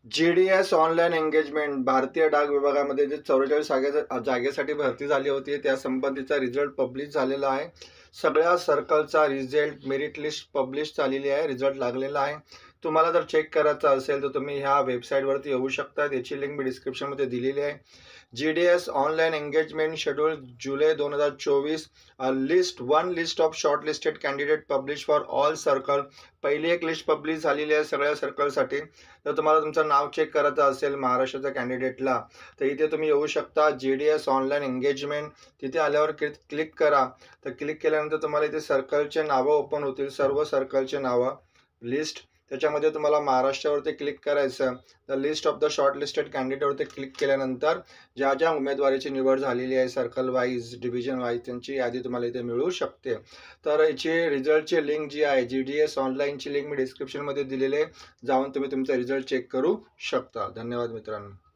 GDS online engagement भारतीय डाक विभागामध्ये जे 44 जागेसाठी भरती झाली होती त्या संबंधीचा रिझल्ट पब्लिश झालेला आहे. सगळ्या सर्कलचा रिझल्ट मेरिट लिस्ट पब्लिश झालेली आहे, रिझल्ट लागलेला आहे. तुम्हाला जर चेक करायचा असेल तर तुम्ही ह्या वेबसाईटवरती येऊ शकता. त्याची लिंक मी डिस्क्रिप्शनमध्ये दिलेली आहे. GDS online engagement schedule July 2024 list of short listed candidate publish for all circle. पहिली एक लिस्ट पब्लिश झालेली आहे सगळ्या सर्कलसाठी. तर तुम्हाला तुमचं नाव चेक करायचं असेल महाराष्ट्राच्या कॅन्डिडेटला तर इथे तुम्ही येऊ शकता. GDS ऑनलाईन एंगेजमेंट तिथे आल्यावर क्लिक करा. तर क्लिक केल्यानंतर तुम्हाला इथे सर्कलचे नावं ओपन होतील, सर्व सर्कलचे नावं लिस्ट. त्याच्यामध्ये तुम्हाला महाराष्ट्रावरती क्लिक करायचं. तर list of the shortlisted कॅन्डिडेटवरती क्लिक केल्यानंतर ज्या ज्या उमेदवाराची निवड झालेली आहे सर्कल वाईज डिव्हिजन वाईज त्यांची यादी तुम्हाला इथे मिळू शकते. तर याची रिझल्टची लिंक जी आहे GDS ऑनलाईनची लिंक मी डिस्क्रिप्शनमध्ये दिलेली आहे. जाऊन तुम्ही तुमचा रिझल्ट चेक करू शकता. धन्यवाद मित्रांनो.